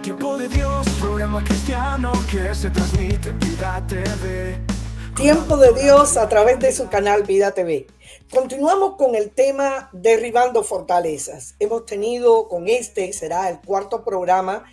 Tiempo de Dios, programa cristiano que se transmite en Vida TV. Tiempo de Dios a través de su canal Vida TV. Continuamos con el tema derribando fortalezas. Hemos tenido será el cuarto programa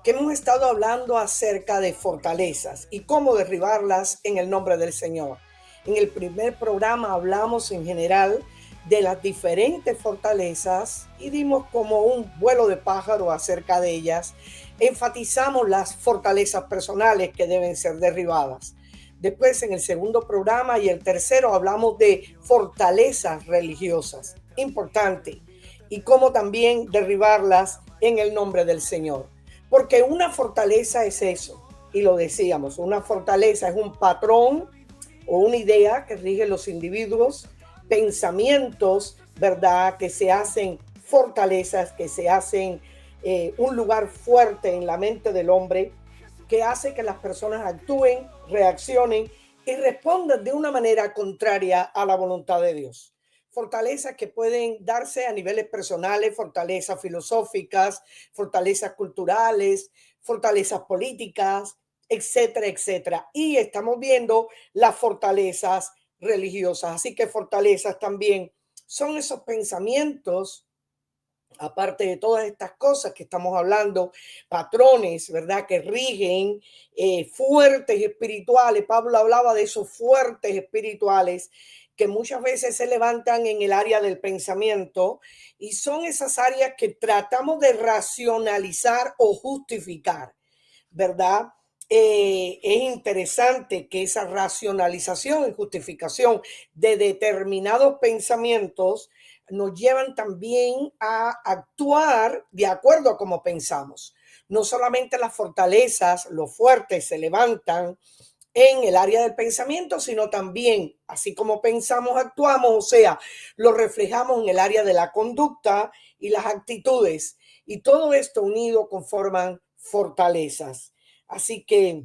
que hemos estado hablando acerca de fortalezas y cómo derribarlas en el nombre del Señor. En el primer programa hablamos en general de las diferentes fortalezas y dimos como un vuelo de pájaro acerca de ellas. Enfatizamos las fortalezas personales que deben ser derribadas. Después, en el segundo programa y el tercero, hablamos de fortalezas religiosas, importante, y cómo también derribarlas en el nombre del Señor. Porque una fortaleza es eso, y lo decíamos, una fortaleza es un patrón o una idea que rige los individuos, pensamientos, ¿verdad?, que se hacen fortalezas, que se hacen un lugar fuerte en la mente del hombre, que hace que las personas actúen, reaccionen y respondan de una manera contraria a la voluntad de Dios. Fortalezas que pueden darse a niveles personales, fortalezas filosóficas, fortalezas culturales, fortalezas políticas, etcétera, etcétera. Y estamos viendo las fortalezas religiosas. Así que fortalezas también son esos pensamientos, aparte de todas estas cosas que estamos hablando, patrones, ¿verdad?, que rigen, fuertes espirituales. Pablo hablaba de esos fuertes espirituales que muchas veces se levantan en el área del pensamiento y son esas áreas que tratamos de racionalizar o justificar, ¿verdad? Es interesante que esa racionalización y justificación de determinados pensamientos nos llevan también a actuar de acuerdo a cómo pensamos. No solamente las fortalezas, los fuertes se levantan en el área del pensamiento, sino también, así como pensamos, actuamos, o sea, lo reflejamos en el área de la conducta y las actitudes. Y todo esto unido conforman fortalezas. Así que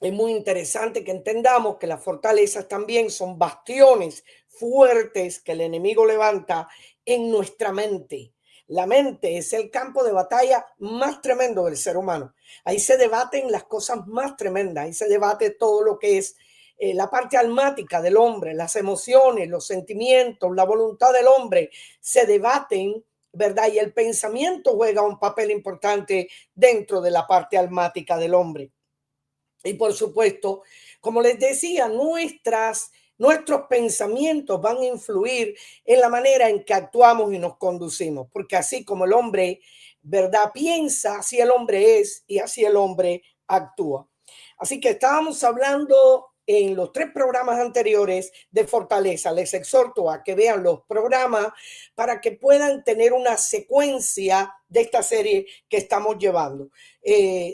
es muy interesante que entendamos que las fortalezas también son bastiones fuertes que el enemigo levanta en nuestra mente. La mente es el campo de batalla más tremendo del ser humano. Ahí se debaten las cosas más tremendas, ahí se debate todo lo que es la parte almática del hombre, las emociones, los sentimientos, la voluntad del hombre, se debaten, ¿verdad? Y el pensamiento juega un papel importante dentro de la parte almática del hombre. Y por supuesto, como les decía, nuestros pensamientos van a influir en la manera en que actuamos y nos conducimos, porque así como el hombre, ¿verdad?, piensa, así el hombre es y así el hombre actúa. Así que estábamos hablando en los 3 programas anteriores de fortaleza. Les exhorto a que vean los programas para que puedan tener una secuencia de esta serie que estamos llevando,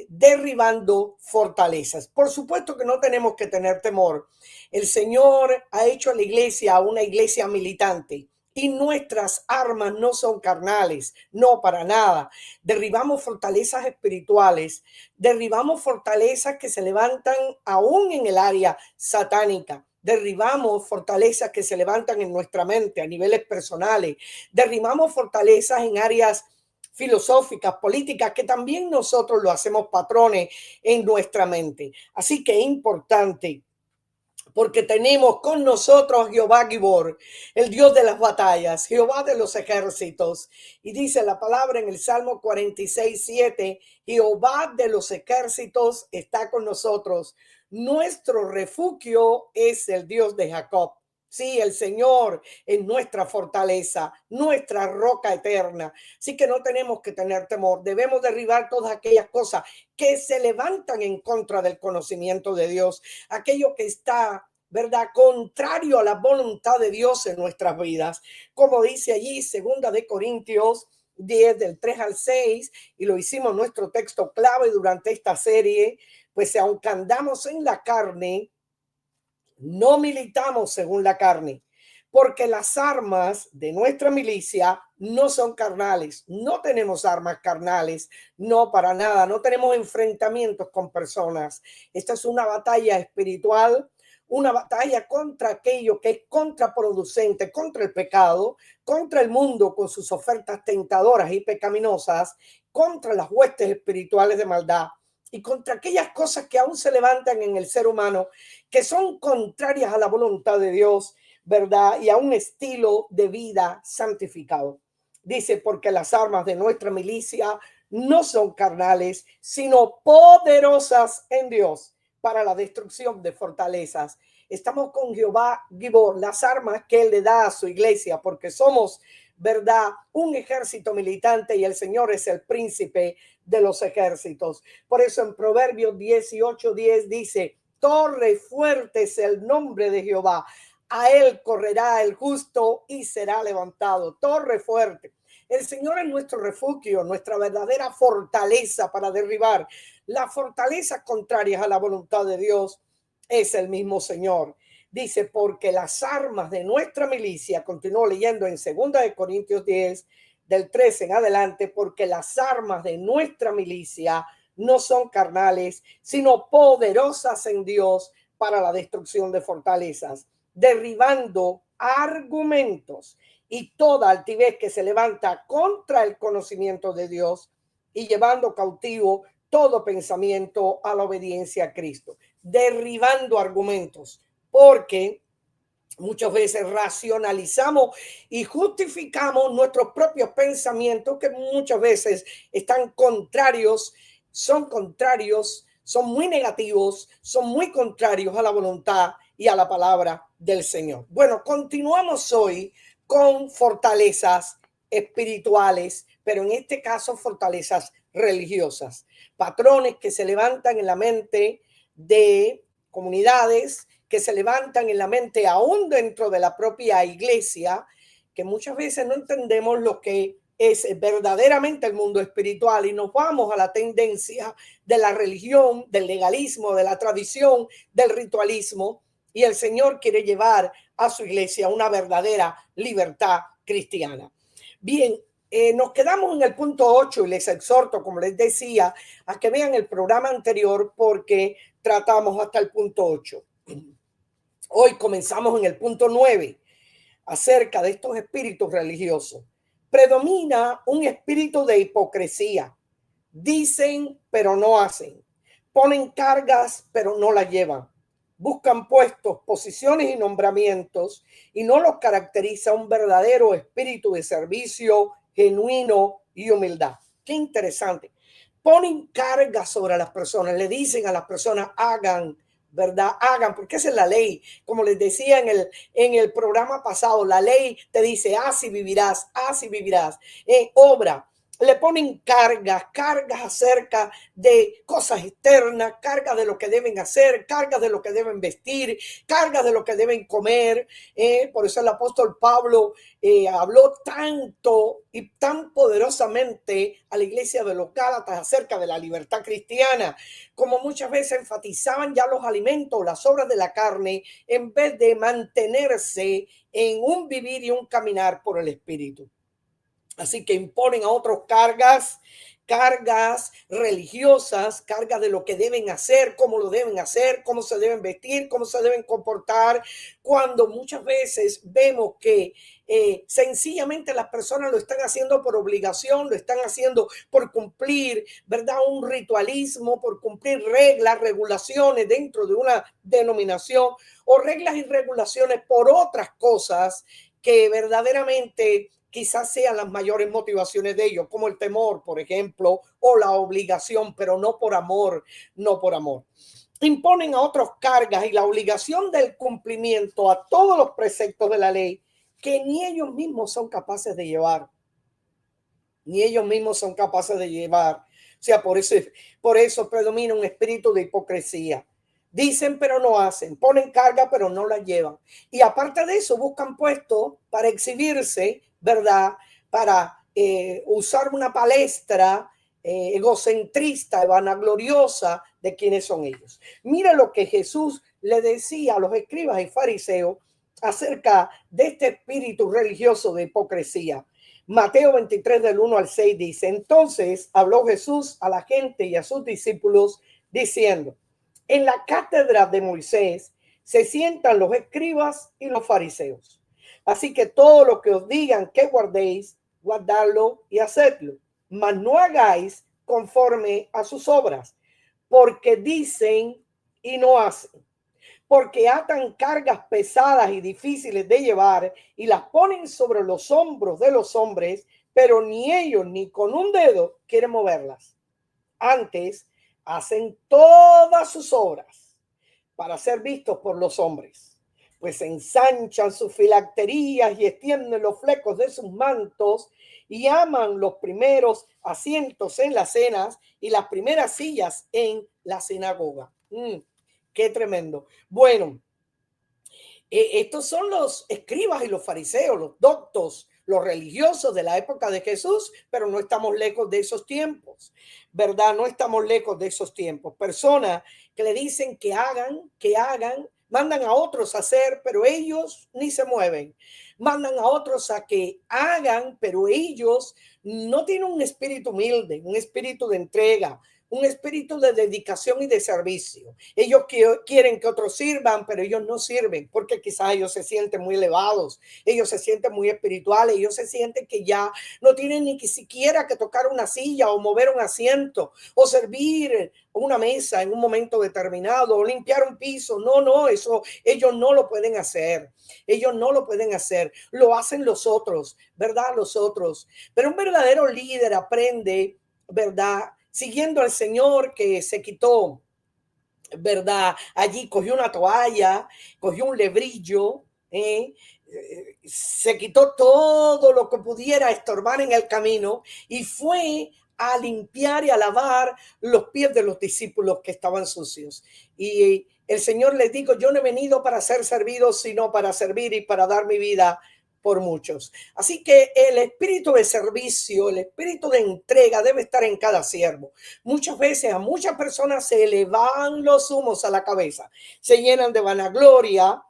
derribando fortalezas. Por supuesto que no tenemos que tener temor. El Señor ha hecho a la iglesia una iglesia militante. Y nuestras armas no son carnales, no, para nada. Derribamos fortalezas espirituales, derribamos fortalezas que se levantan aún en el área satánica. Derribamos fortalezas que se levantan en nuestra mente a niveles personales. Derribamos fortalezas en áreas filosóficas, políticas, que también nosotros lo hacemos patrones en nuestra mente. Así que es importante, porque tenemos con nosotros a Jehová Gibor, el Dios de las batallas, Jehová de los ejércitos. Y dice la palabra en el Salmo 46:7, Jehová de los ejércitos está con nosotros. Nuestro refugio es el Dios de Jacob. Sí, el Señor es nuestra fortaleza, nuestra roca eterna. Así que no tenemos que tener temor. Debemos derribar todas aquellas cosas que se levantan en contra del conocimiento de Dios, aquello que está, ¿verdad?, contrario a la voluntad de Dios en nuestras vidas. Como dice allí, 2 Corintios 10, del 3 al 6, y lo hicimos nuestro texto clave durante esta serie, pues aunque andamos en la carne, no militamos según la carne, porque las armas de nuestra milicia no son carnales. No tenemos armas carnales, no, para nada. No tenemos enfrentamientos con personas. Esta es una batalla espiritual, una batalla contra aquello que es contraproducente, contra el pecado, contra el mundo con sus ofertas tentadoras y pecaminosas, contra las huestes espirituales de maldad y contra aquellas cosas que aún se levantan en el ser humano, que son contrarias a la voluntad de Dios, ¿verdad? Y a un estilo de vida santificado. Dice, porque las armas de nuestra milicia no son carnales, sino poderosas en Dios para la destrucción de fortalezas. Estamos con Jehová Gibor, las armas que él le da a su iglesia, porque somos, ¿verdad?, un ejército militante y el Señor es el príncipe de los ejércitos. Por eso en Proverbios 18:10 dice, torre fuerte es el nombre de Jehová. A él correrá el justo y será levantado. Torre fuerte. El Señor es nuestro refugio, nuestra verdadera fortaleza para derribar las fortalezas contrarias a la voluntad de Dios. Es el mismo Señor. Dice, porque las armas de nuestra milicia, continúo leyendo en 2 de Corintios 10, del 13 en adelante, porque las armas de nuestra milicia no son carnales, sino poderosas en Dios para la destrucción de fortalezas, derribando argumentos y toda altivez que se levanta contra el conocimiento de Dios y llevando cautivo todo pensamiento a la obediencia a Cristo, derribando argumentos, porque muchas veces racionalizamos y justificamos nuestros propios pensamientos que muchas veces están contrarios, son muy negativos, son muy contrarios a la voluntad y a la palabra del Señor. Bueno, continuamos hoy con fortalezas espirituales, pero en este caso fortalezas religiosas, patrones que se levantan en la mente de comunidades, que se levantan en la mente aún dentro de la propia iglesia, que muchas veces no entendemos lo que es verdaderamente el mundo espiritual y nos vamos a la tendencia de la religión, del legalismo, de la tradición, del ritualismo, y el Señor quiere llevar a su iglesia una verdadera libertad cristiana. Bien, nos quedamos en el punto 8 y les exhorto, como les decía, a que vean el programa anterior porque tratamos hasta el punto 8. Hoy comenzamos en el punto 9 acerca de estos espíritus religiosos. Predomina un espíritu de hipocresía. Dicen, pero no hacen. Ponen cargas, pero no las llevan. Buscan puestos, posiciones y nombramientos y no los caracteriza un verdadero espíritu de servicio genuino y humildad. Qué interesante. Ponen cargas sobre las personas, le dicen a las personas hagan, ¿verdad? Hagan, porque esa es la ley. Como les decía en el programa pasado, la ley te dice, así vivirás, así vivirás. Obra. Le ponen cargas acerca de cosas externas, cargas de lo que deben hacer, cargas de lo que deben vestir, cargas de lo que deben comer. Por eso el apóstol Pablo habló tanto y tan poderosamente a la iglesia de los Gálatas acerca de la libertad cristiana, como muchas veces enfatizaban ya los alimentos, las obras de la carne, en vez de mantenerse en un vivir y un caminar por el Espíritu. Así que imponen a otros cargas religiosas, cargas de lo que deben hacer, cómo lo deben hacer, cómo se deben vestir, cómo se deben comportar, cuando muchas veces vemos que sencillamente las personas lo están haciendo por obligación, lo están haciendo por cumplir, ¿verdad? Un ritualismo, por cumplir reglas, regulaciones dentro de una denominación o reglas y regulaciones por otras cosas que verdaderamente quizás sean las mayores motivaciones de ellos, como el temor, por ejemplo, o la obligación, pero no por amor, no por amor. Imponen a otros cargas y la obligación del cumplimiento a todos los preceptos de la ley que ni ellos mismos son capaces de llevar. Ni ellos mismos son capaces de llevar. O sea, por eso predomina un espíritu de hipocresía. Dicen, pero no hacen. Ponen carga, pero no la llevan. Y aparte de eso, buscan puestos para exhibirse, ¿verdad? Para usar una palestra egocentrista y vanagloriosa de quiénes son ellos. Mira lo que Jesús le decía a los escribas y fariseos acerca de este espíritu religioso de hipocresía. Mateo 23 del 1 al 6 dice, entonces habló Jesús a la gente y a sus discípulos diciendo, en la cátedra de Moisés se sientan los escribas y los fariseos. Así que todo lo que os digan que guardéis, guardadlo y hacedlo, mas no hagáis conforme a sus obras, porque dicen y no hacen, porque atan cargas pesadas y difíciles de llevar y las ponen sobre los hombros de los hombres, pero ni ellos ni con un dedo quieren moverlas. Antes hacen todas sus obras para ser vistos por los hombres, pues ensanchan sus filacterías y extienden los flecos de sus mantos y aman los primeros asientos en las cenas y las primeras sillas en la sinagoga. Qué tremendo. Bueno, estos son los escribas y los fariseos, los doctos, los religiosos de la época de Jesús, pero no estamos lejos de esos tiempos, ¿verdad? No estamos lejos de esos tiempos. Personas que le dicen que hagan, mandan a otros a hacer, pero ellos ni se mueven. Mandan a otros a que hagan, pero ellos no tienen un espíritu humilde, un espíritu de entrega, un espíritu de dedicación y de servicio. Ellos quieren que otros sirvan, pero ellos no sirven porque quizás ellos se sienten muy elevados, ellos se sienten muy espirituales, ellos se sienten que ya no tienen ni siquiera que tocar una silla o mover un asiento o servir una mesa en un momento determinado o limpiar un piso. No, eso ellos no lo pueden hacer. Ellos no lo pueden hacer. Lo hacen los otros, ¿verdad? Los otros. Pero un verdadero líder aprende, ¿verdad? Siguiendo al Señor que se quitó, ¿verdad? Allí cogió una toalla, cogió un lebrillo, se quitó todo lo que pudiera estorbar en el camino y fue a limpiar y a lavar los pies de los discípulos que estaban sucios. Y el Señor les dijo, yo no he venido para ser servido, sino para servir y para dar mi vida por muchos. Así que el espíritu de servicio, el espíritu de entrega debe estar en cada siervo. Muchas veces a muchas personas se elevan los humos a la cabeza, se llenan de vanagloria,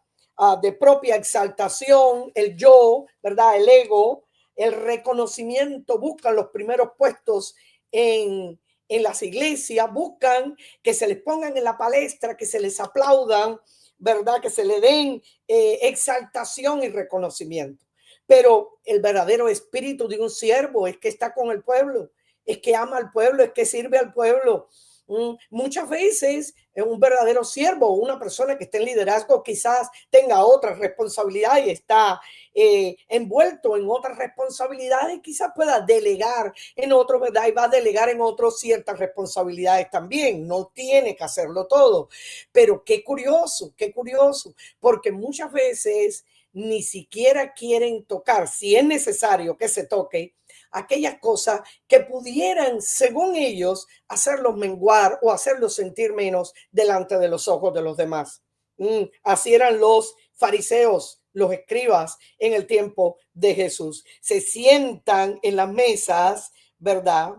de propia exaltación, el yo, ¿verdad? El ego, el reconocimiento, buscan los primeros puestos en las iglesias, buscan que se les pongan en la palestra, que se les aplaudan, ¿verdad? Que se le den exaltación y reconocimiento. Pero el verdadero espíritu de un siervo es que está con el pueblo, es que ama al pueblo, es que sirve al pueblo. Muchas veces un verdadero siervo o una persona que esté en liderazgo quizás tenga otras responsabilidades y está envuelto en otras responsabilidades, quizás pueda delegar en otros, ¿verdad? Y va a delegar en otros ciertas responsabilidades también. No tiene que hacerlo todo. Pero qué curioso, porque muchas veces ni siquiera quieren tocar, si es necesario que se toque, aquellas cosas que pudieran, según ellos, hacerlos menguar o hacerlos sentir menos delante de los ojos de los demás. Así eran los fariseos, los escribas en el tiempo de Jesús. Se sientan en las mesas, ¿verdad?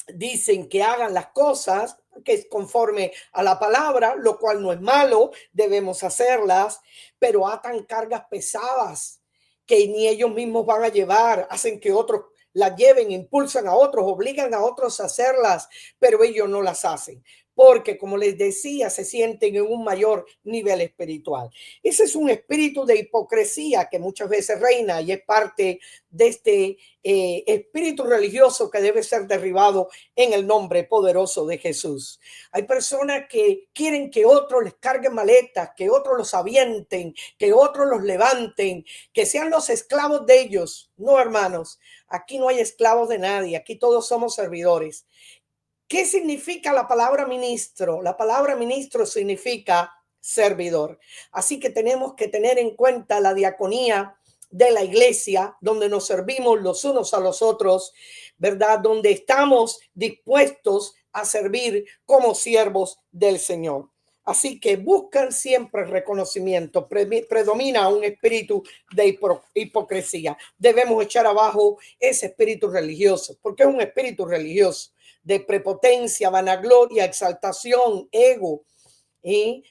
Dicen que hagan las cosas que es conforme a la palabra, lo cual no es malo, debemos hacerlas, pero atan cargas pesadas que ni ellos mismos van a llevar, hacen que otros las lleven, impulsan a otros, obligan a otros a hacerlas, pero ellos no las hacen, porque como les decía, se sienten en un mayor nivel espiritual. Ese es un espíritu de hipocresía que muchas veces reina y es parte de este espíritu religioso que debe ser derribado en el nombre poderoso de Jesús. Hay personas que quieren que otros les carguen maletas, que otros los avienten, que otros los levanten, que sean los esclavos de ellos. No, hermanos, aquí no hay esclavos de nadie, aquí todos somos servidores. ¿Qué significa la palabra ministro? La palabra ministro significa servidor. Así que tenemos que tener en cuenta la diaconía de la iglesia, donde nos servimos los unos a los otros, ¿verdad? Donde estamos dispuestos a servir como siervos del Señor. Así que buscan siempre reconocimiento, predomina un espíritu de hipocresía. Debemos echar abajo ese espíritu religioso, porque es un espíritu religioso de prepotencia, vanagloria, exaltación, ego,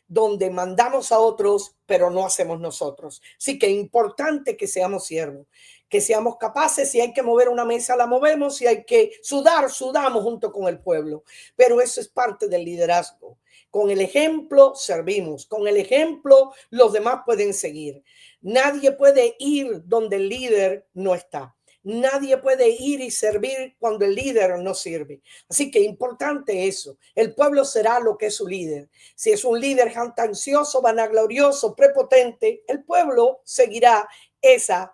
donde mandamos a otros, pero no hacemos nosotros. Así que es importante que seamos siervos, que seamos capaces. Si hay que mover una mesa, la movemos. Si hay que sudar, sudamos junto con el pueblo. Pero eso es parte del liderazgo. Con el ejemplo servimos, con el ejemplo los demás pueden seguir. Nadie puede ir donde el líder no está. Nadie puede ir y servir cuando el líder no sirve. Así que importante eso. El pueblo será lo que es su líder. Si es un líder jactancioso, vanaglorioso, prepotente, el pueblo seguirá esa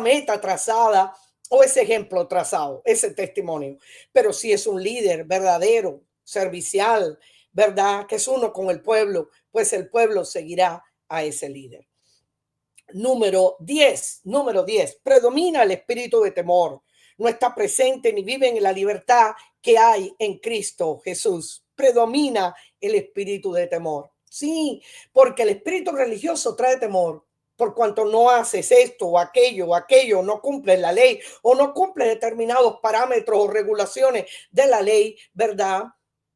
meta trazada o ese ejemplo trazado, ese testimonio. Pero si es un líder verdadero, servicial, ¿verdad? Que es uno con el pueblo, pues el pueblo seguirá a ese líder. Número 10, predomina el espíritu de temor. No está presente ni vive en la libertad que hay en Cristo Jesús. Predomina el espíritu de temor. Sí, porque el espíritu religioso trae temor. Por cuanto no haces esto o aquello, no cumples la ley o no cumples determinados parámetros o regulaciones de la ley, ¿verdad?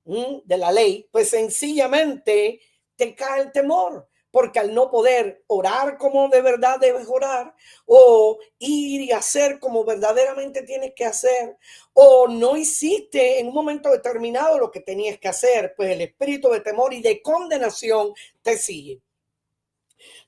De la ley, pues sencillamente te cae el temor. Porque al no poder orar como de verdad debes orar, o ir y hacer como verdaderamente tienes que hacer, o no hiciste en un momento determinado lo que tenías que hacer, pues el espíritu de temor y de condenación te sigue.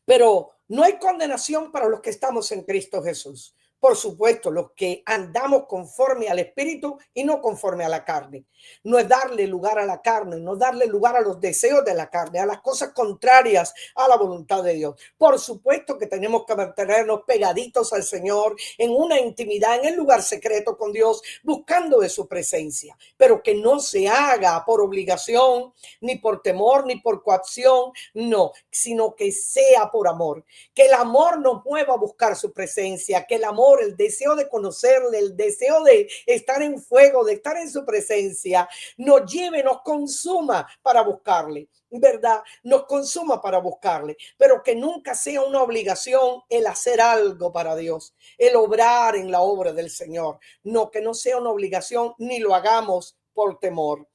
Pero no hay condenación para los que estamos en Cristo Jesús. Por supuesto, los que andamos conforme al Espíritu y no conforme a la carne. No es darle lugar a la carne, no darle lugar a los deseos de la carne, a las cosas contrarias a la voluntad de Dios. Por supuesto que tenemos que mantenernos pegaditos al Señor en una intimidad, en el lugar secreto con Dios, buscando de su presencia, pero que no se haga por obligación, ni por temor, ni por coacción, no, sino que sea por amor. Que el amor nos mueva a buscar su presencia, que el amor, el deseo de conocerle, el deseo de estar en fuego, de estar en su presencia, nos lleve, nos consuma para buscarle, ¿verdad? Nos consuma para buscarle, pero que nunca sea una obligación el hacer algo para Dios, el obrar en la obra del Señor. No, que no sea una obligación ni lo hagamos por temor.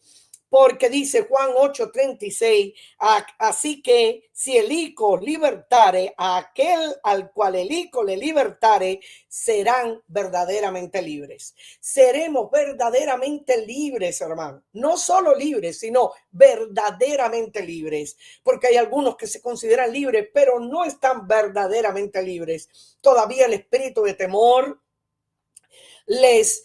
Porque dice Juan 8:36, así que si el Hijo libertare a aquel al cual el Hijo le libertare, serán verdaderamente libres. Seremos verdaderamente libres, hermano. No solo libres, sino verdaderamente libres. Porque hay algunos que se consideran libres, pero no están verdaderamente libres. Todavía el espíritu de temor les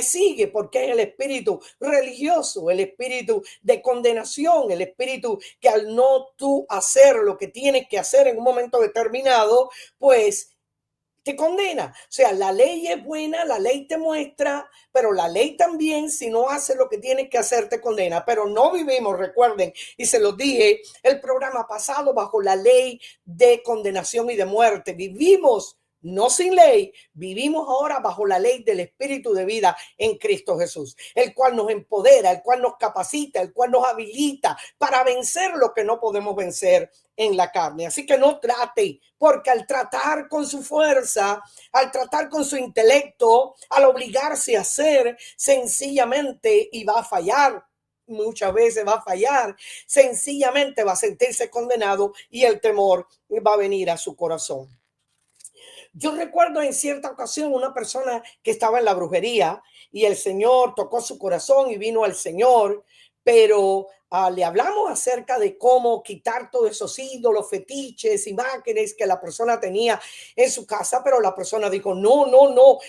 sigue, porque es el espíritu religioso, el espíritu de condenación, el espíritu que al no tú hacer lo que tienes que hacer en un momento determinado, pues te condena. O sea, la ley es buena, la ley te muestra, pero la ley también, si no haces lo que tienes que hacer, te condena. Pero no vivimos, recuerden, y se los dije el programa pasado, bajo la ley de condenación y de muerte. Vivimos no sin ley, vivimos ahora bajo la ley del espíritu de vida en Cristo Jesús, el cual nos empodera, el cual nos capacita, el cual nos habilita para vencer lo que no podemos vencer en la carne. Así que no trate, porque al tratar con su fuerza, al tratar con su intelecto, al obligarse a hacer, sencillamente y va a fallar. Muchas veces va a fallar, sencillamente va a sentirse condenado y el temor va a venir a su corazón. Yo recuerdo en cierta ocasión una persona que estaba en la brujería y el Señor tocó su corazón y vino al Señor, pero le hablamos acerca de cómo quitar todos esos ídolos, fetiches, imágenes que la persona tenía en su casa, pero la persona dijo, no,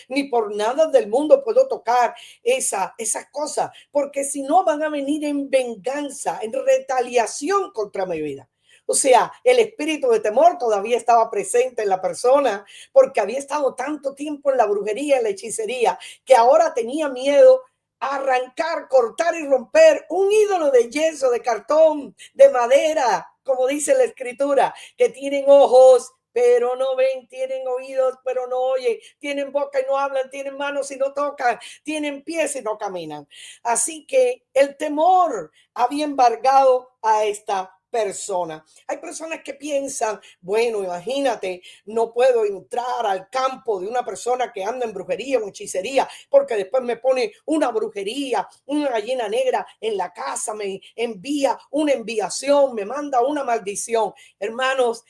ni por nada del mundo puedo tocar esas cosas, porque si no van a venir en venganza, en retaliación contra mi vida. O sea, el espíritu de temor todavía estaba presente en la persona porque había estado tanto tiempo en la brujería, en la hechicería, que ahora tenía miedo a arrancar, cortar y romper un ídolo de yeso, de cartón, de madera, como dice la escritura, que tienen ojos, pero no ven, tienen oídos, pero no oyen, tienen boca y no hablan, tienen manos y no tocan, tienen pies y no caminan. Así que el temor había embargado a esta persona. Hay personas que piensan, bueno, imagínate, no puedo entrar al campo de una persona que anda en brujería o hechicería, porque después me pone una brujería, una gallina negra en la casa, me envía una enviación, me manda una maldición. Hermanos,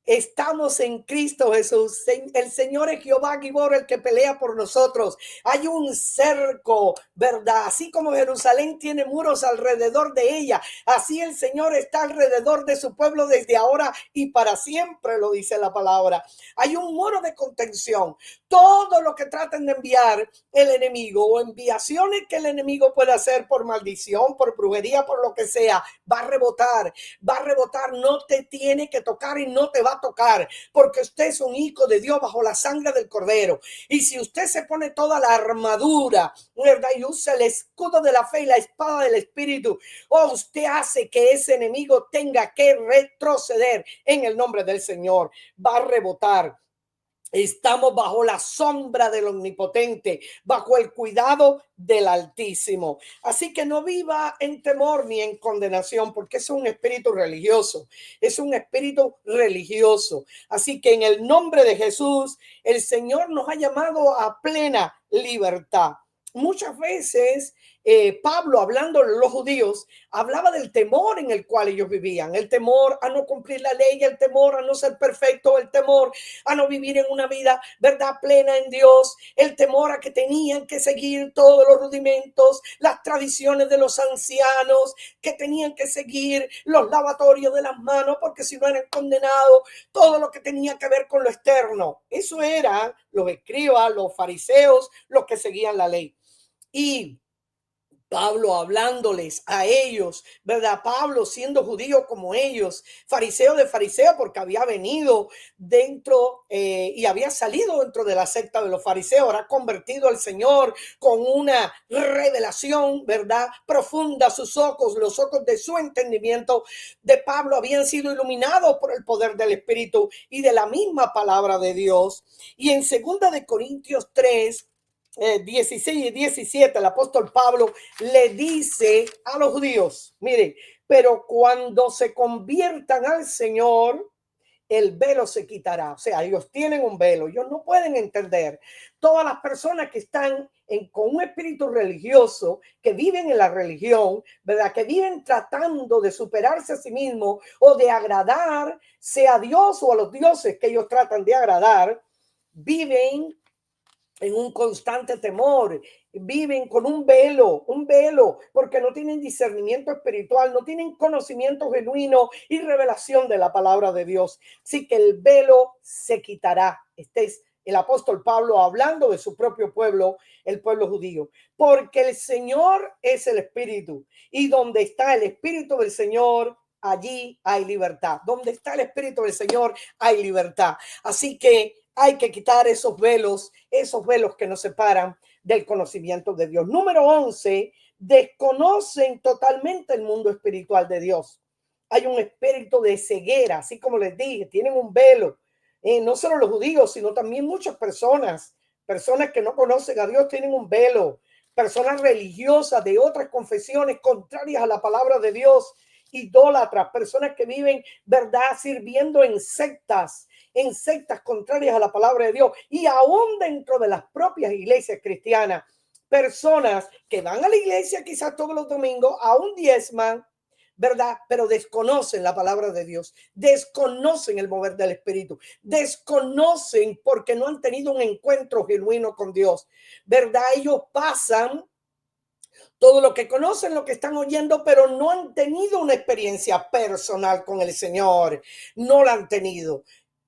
Estamos en Cristo Jesús. El Señor es Jehová Gibor, el que pelea por nosotros. Hay un cerco, ¿verdad? Así como Jerusalén tiene muros alrededor de ella, así el Señor está alrededor de su pueblo desde ahora y para siempre, lo dice la palabra. Hay un muro de contención. Todo lo que traten de enviar el enemigo o enviaciones que el enemigo pueda hacer por maldición, por brujería, por lo que sea, va a rebotar, no te tiene que tocar y no te va a tocar, porque usted es un hijo de Dios bajo la sangre del Cordero. Y si usted se pone toda la armadura, ¿verdad? Y usa el escudo de la fe y la espada del Espíritu, usted hace que ese enemigo tenga que retroceder en el nombre del Señor. Va a rebotar. Estamos bajo la sombra del Omnipotente, bajo el cuidado del Altísimo. Así que no viva en temor ni en condenación, porque es un espíritu religioso. Es un espíritu religioso. Así que en el nombre de Jesús, el Señor nos ha llamado a plena libertad. Muchas veces Pablo, hablando de los judíos, hablaba del temor en el cual ellos vivían, el temor a no cumplir la ley, el temor a no ser perfecto, el temor a no vivir en una vida, ¿verdad?, plena en Dios, el temor a que tenían que seguir todos los rudimentos, las tradiciones de los ancianos, que tenían que seguir los lavatorios de las manos, porque si no eran condenados, todo lo que tenía que ver con lo externo. Eso eran los escribas, los fariseos, los que seguían la ley. Y Pablo hablándoles a ellos, ¿verdad? Pablo siendo judío como ellos, fariseo de fariseo, porque había venido dentro y había salido dentro de la secta de los fariseos, ahora convertido al Señor con una revelación, ¿verdad?, profunda. Sus ojos, los ojos de su entendimiento de Pablo habían sido iluminados por el poder del Espíritu y de la misma palabra de Dios. Y en 2 de Corintios 3, 16 y 17, el apóstol Pablo le dice a los judíos, miren, pero cuando se conviertan al Señor, el velo se quitará. O sea, ellos tienen un velo, ellos no pueden entender. Todas las personas que están con un espíritu religioso, que viven en la religión, ¿verdad?, que viven tratando de superarse a sí mismos o de agradar, sea a Dios o a los dioses que ellos tratan de agradar, viven en un constante temor, viven con un velo, porque no tienen discernimiento espiritual, no tienen conocimiento genuino y revelación de la palabra de Dios. Así que el velo se quitará. Este es el apóstol Pablo hablando de su propio pueblo, el pueblo judío, porque el Señor es el Espíritu, y donde está el Espíritu del Señor, allí hay libertad. Donde está el Espíritu del Señor, hay libertad. Así que hay que quitar esos velos que nos separan del conocimiento de Dios. Número 11, desconocen totalmente el mundo espiritual de Dios. Hay un espíritu de ceguera, así como les dije, tienen un velo. No solo los judíos, sino también muchas personas que no conocen a Dios tienen un velo. Personas religiosas de otras confesiones contrarias a la palabra de Dios, idólatras, personas que viven, ¿verdad?, sirviendo en sectas contrarias a la palabra de Dios, y aún dentro de las propias iglesias cristianas, personas que van a la iglesia quizás todos los domingos, aún diezman, ¿verdad?, pero desconocen la palabra de Dios, desconocen el mover del Espíritu, desconocen porque no han tenido un encuentro genuino con Dios, ¿verdad? Ellos pasan todo lo que conocen, lo que están oyendo, pero no han tenido una experiencia personal con el Señor, no la han tenido.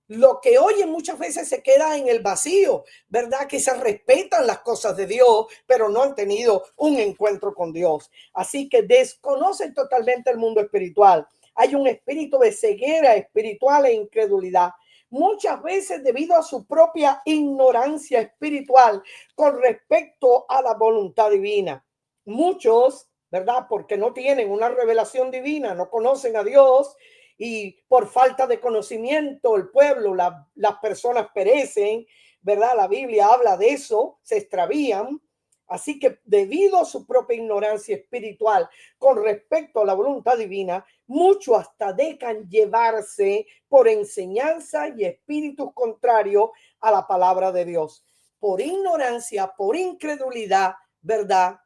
Lo que oyen muchas veces se queda en el vacío, ¿verdad? Que se respetan las cosas de Dios, pero no han tenido un encuentro con Dios. Así que desconocen totalmente el mundo espiritual. Hay un espíritu de ceguera espiritual e incredulidad. Muchas veces debido a su propia ignorancia espiritual con respecto a la voluntad divina. Muchos, ¿verdad?, porque no tienen una revelación divina, no conocen a Dios, y por falta de conocimiento el pueblo, las personas perecen, ¿verdad? La Biblia habla de eso, se extravían. Así que debido a su propia ignorancia espiritual con respecto a la voluntad divina, muchos hasta dejan llevarse por enseñanza y espíritus contrarios a la palabra de Dios. Por ignorancia, por incredulidad, ¿verdad?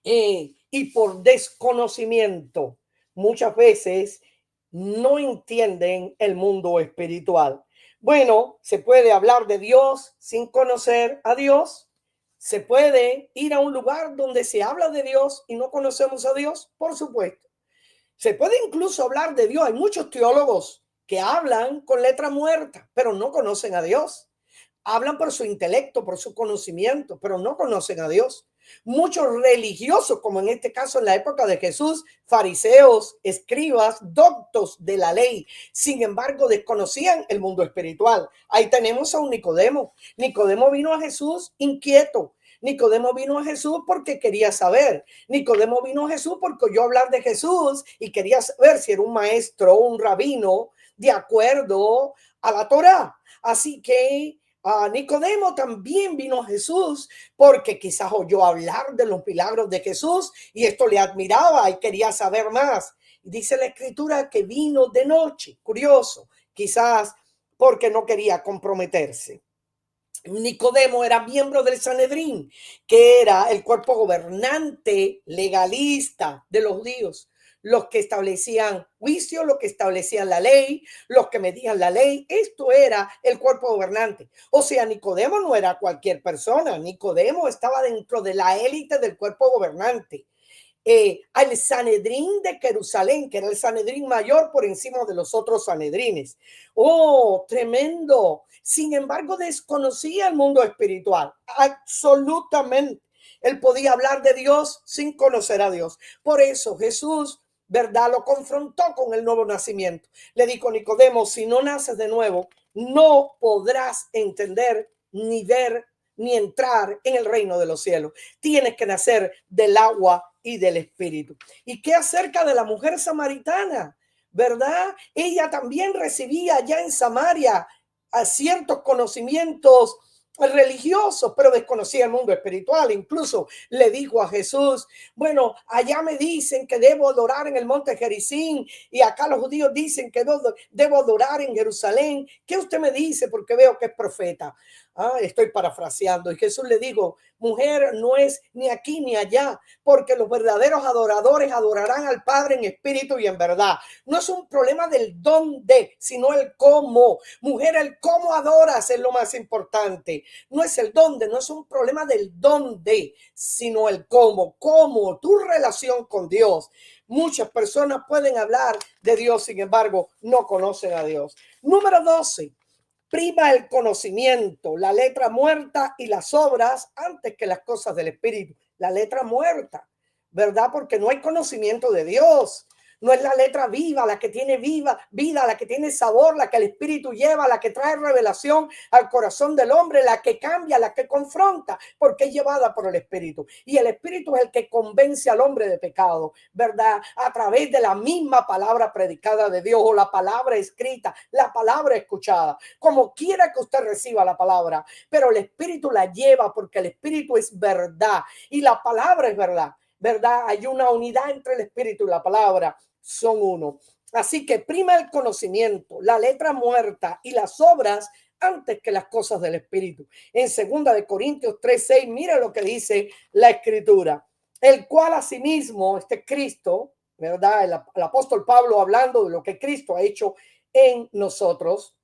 Y por desconocimiento. Muchas veces no entienden el mundo espiritual. Bueno, se puede hablar de Dios sin conocer a Dios. Se puede ir a un lugar donde se habla de Dios y no conocemos a Dios, por supuesto. Se puede incluso hablar de Dios. Hay muchos teólogos que hablan con letra muerta, pero no conocen a Dios. Hablan por su intelecto, por su conocimiento, pero no conocen a Dios. Muchos religiosos, como en este caso en la época de Jesús, fariseos, escribas, doctos de la ley, sin embargo desconocían el mundo espiritual. Ahí tenemos a un Nicodemo. Nicodemo vino a Jesús inquieto. Nicodemo vino a Jesús porque quería saber. Nicodemo vino a Jesús porque oyó hablar de Jesús y quería saber si era un maestro, un rabino, de acuerdo a la Torá. Así que Nicodemo también vino a Jesús porque quizás oyó hablar de los milagros de Jesús y esto le admiraba y quería saber más. Dice la escritura que vino de noche, curioso, quizás porque no quería comprometerse. Nicodemo era miembro del Sanedrín, que era el cuerpo gobernante legalista de los judíos, los que establecían juicio, los que establecían la ley, los que medían la ley. Esto era el cuerpo gobernante. O sea, Nicodemo no era cualquier persona. Nicodemo estaba dentro de la élite del cuerpo gobernante. Al Sanedrín de Jerusalén, que era el Sanedrín mayor por encima de los otros Sanedrines. Oh, tremendo. Sin embargo, desconocía el mundo espiritual. Absolutamente. Él podía hablar de Dios sin conocer a Dios. Por eso Jesús, ¿verdad?, lo confrontó con el nuevo nacimiento. Le dijo: Nicodemo, si no naces de nuevo, no podrás entender ni ver ni entrar en el reino de los cielos. Tienes que nacer del agua y del espíritu. ¿Y qué acerca de la mujer samaritana? ¿Verdad? Ella también recibía allá en Samaria a ciertos conocimientos religiosos, pero desconocía el mundo espiritual. Incluso le dijo a Jesús: bueno, allá me dicen que debo adorar en el monte Gerizim y acá los judíos dicen que debo adorar en Jerusalén. ¿Qué usted me dice? Porque veo que es profeta. Estoy parafraseando. Y Jesús le dijo: mujer, no es ni aquí ni allá, porque los verdaderos adoradores adorarán al Padre en espíritu y en verdad. No es un problema del dónde, sino el cómo. Mujer, el cómo adoras es lo más importante. No es el dónde, no es un problema del dónde, sino el cómo. Cómo tu relación con Dios. Muchas personas pueden hablar de Dios, sin embargo, no conocen a Dios. Número 12. Prima el conocimiento, la letra muerta y las obras antes que las cosas del espíritu. La letra muerta, ¿verdad? Porque no hay conocimiento de Dios. No es la letra viva, la que tiene viva vida, la que tiene sabor, la que el espíritu lleva, la que trae revelación al corazón del hombre, la que cambia, la que confronta, porque es llevada por el espíritu. Y el espíritu es el que convence al hombre de pecado, ¿verdad? A través de la misma palabra predicada de Dios o la palabra escrita, la palabra escuchada, como quiera que usted reciba la palabra, pero el espíritu la lleva porque el espíritu es verdad y la palabra es verdad. ¿Verdad? Hay una unidad entre el espíritu y la palabra, son uno. Así que prima el conocimiento, la letra muerta y las obras antes que las cosas del espíritu. En 2 Corintios 3:6, mira lo que dice la escritura: el cual asimismo, Cristo, ¿verdad? El apóstol Pablo hablando de lo que Cristo ha hecho en nosotros,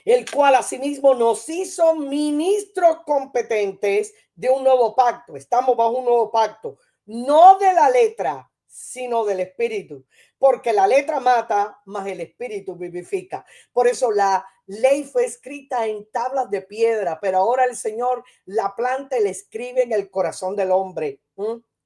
el cual asimismo nos hizo ministros competentes de un nuevo pacto. Estamos bajo un nuevo pacto, no de la letra, sino del espíritu, porque la letra mata, mas el espíritu vivifica. Por eso la ley fue escrita en tablas de piedra, pero ahora el Señor la planta y la escribe en el corazón del hombre.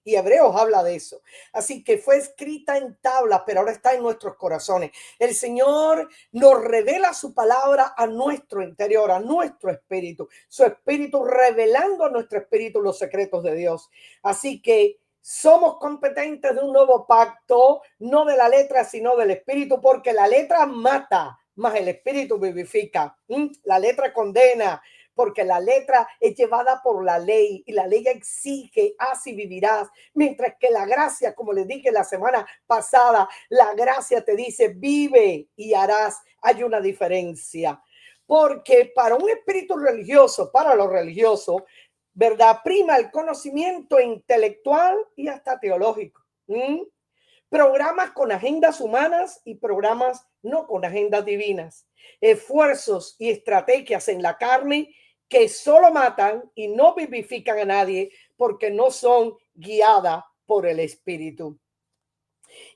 Y Hebreos habla de eso. Así que fue escrita en tablas, pero ahora está en nuestros corazones. El Señor nos revela su palabra a nuestro interior, a nuestro espíritu. Su espíritu revelando a nuestro espíritu los secretos de Dios. Así que somos competentes de un nuevo pacto, no de la letra, sino del espíritu, porque la letra mata, mas el espíritu vivifica. La letra condena, porque la letra es llevada por la ley y la ley exige: haz y vivirás, mientras que la gracia, como les dije la semana pasada, la gracia te dice: vive y harás. Hay una diferencia, porque para un espíritu religioso, para los religiosos, ¿verdad?, prima el conocimiento intelectual y hasta teológico. Programas con agendas humanas y programas no con agendas divinas. Esfuerzos y estrategias en la carne que solo matan y no vivifican a nadie porque no son guiadas por el Espíritu.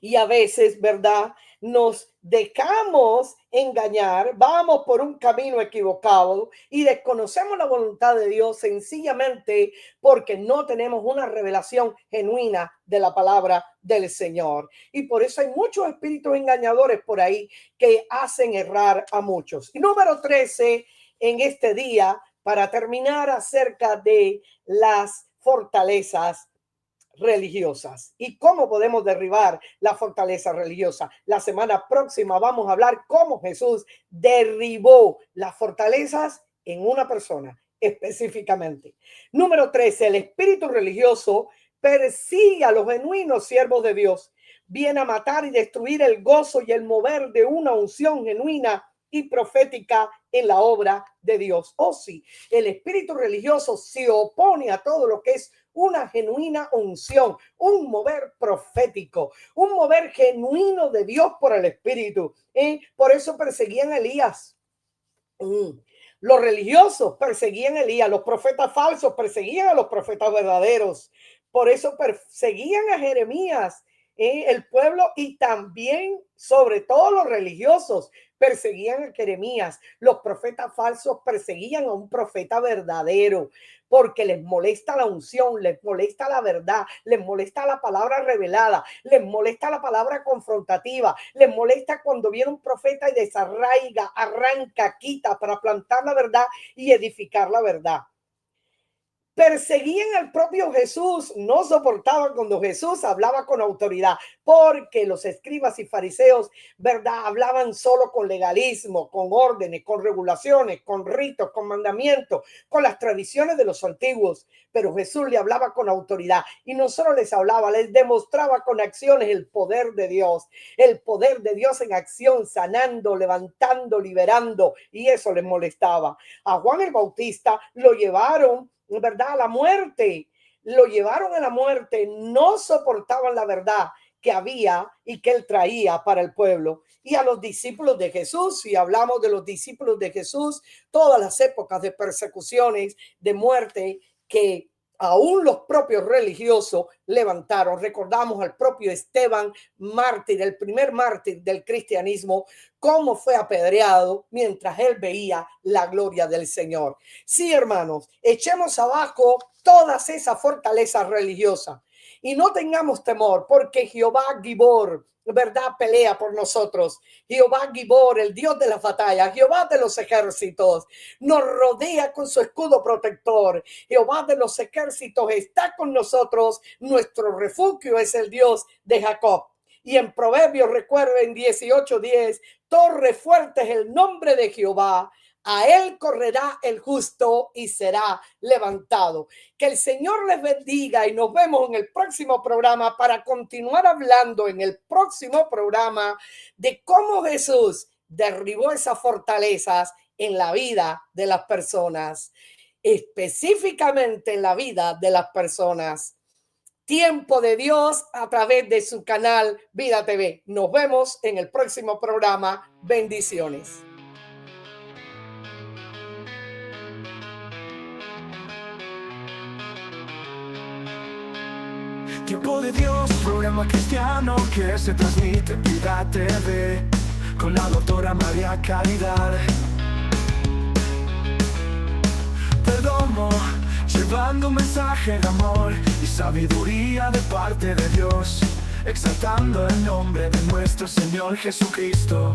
Y a veces, ¿verdad? Nos dejamos engañar, vamos por un camino equivocado y desconocemos la voluntad de Dios sencillamente porque no tenemos una revelación genuina de la palabra del Señor. Y por eso hay muchos espíritus engañadores por ahí que hacen errar a muchos. Y número 13 en este día, para terminar, acerca de las fortalezas religiosas y cómo podemos derribar la fortaleza religiosa. La semana próxima vamos a hablar cómo Jesús derribó las fortalezas en una persona específicamente. Número 13, el espíritu religioso persigue a los genuinos siervos de Dios, viene a matar y destruir el gozo y el mover de una unción genuina y profética en la obra de Dios. Oh sí, el espíritu religioso se opone a todo lo que es una genuina unción, un mover profético, un mover genuino de Dios por el Espíritu. Por eso perseguían a Elías. Los religiosos perseguían a Elías, los profetas falsos perseguían a los profetas verdaderos. Por eso perseguían a Jeremías, el pueblo, y también, sobre todo, los religiosos perseguían a Jeremías. Los profetas falsos perseguían a un profeta verdadero porque les molesta la unción, les molesta la verdad, les molesta la palabra revelada, les molesta la palabra confrontativa, les molesta cuando viene un profeta y desarraiga, arranca, quita para plantar la verdad y edificar la verdad. Perseguían al propio Jesús, no soportaban cuando Jesús hablaba con autoridad, porque los escribas y fariseos, ¿verdad?, hablaban solo con legalismo, con órdenes, con regulaciones, con ritos, con mandamientos, con las tradiciones de los antiguos. Pero Jesús le hablaba con autoridad y no solo les hablaba, les demostraba con acciones el poder de Dios en acción, sanando, levantando, liberando, y eso les molestaba. A Juan el Bautista lo llevaron, ¿verdad?, a la muerte. Lo llevaron a la muerte. No soportaban la verdad que había y que él traía para el pueblo. Y a los discípulos de Jesús, si hablamos de los discípulos de Jesús, todas las épocas de persecuciones, de muerte que aún los propios religiosos levantaron. Recordamos al propio Esteban, mártir, el primer mártir del cristianismo, cómo fue apedreado mientras él veía la gloria del Señor. Sí, hermanos, echemos abajo todas esas fortalezas religiosas y no tengamos temor, porque Jehová Gibor, ¿verdad?, pelea por nosotros. Jehová Gibor, el Dios de las batallas, Jehová de los ejércitos, nos rodea con su escudo protector. Jehová de los ejércitos está con nosotros. Nuestro refugio es el Dios de Jacob. Y en Proverbios, recuerden 18:10, torre fuerte es el nombre de Jehová. A él correrá el justo y será levantado. Que el Señor les bendiga y nos vemos en el próximo programa para continuar hablando en el próximo programa de cómo Jesús derribó esas fortalezas en la vida de las personas, específicamente en la vida de las personas. Tiempo de Dios a través de su canal Vida TV. Nos vemos en el próximo programa. Bendiciones. Tiempo de Dios, programa cristiano que se transmite en Vida TV con la doctora María Caridad Perdomo, llevando un mensaje de amor y sabiduría de parte de Dios, exaltando el nombre de nuestro Señor Jesucristo.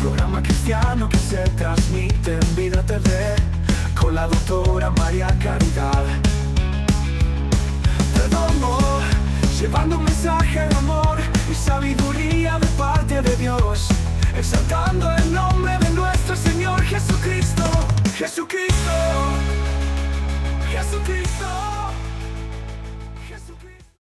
Programa cristiano que se transmite en Vida TV con la doctora María Caridad Perdomo, llevando un mensaje de amor y sabiduría de parte de Dios, exaltando el nombre de nuestro Señor Jesucristo. Jesucristo, Jesucristo.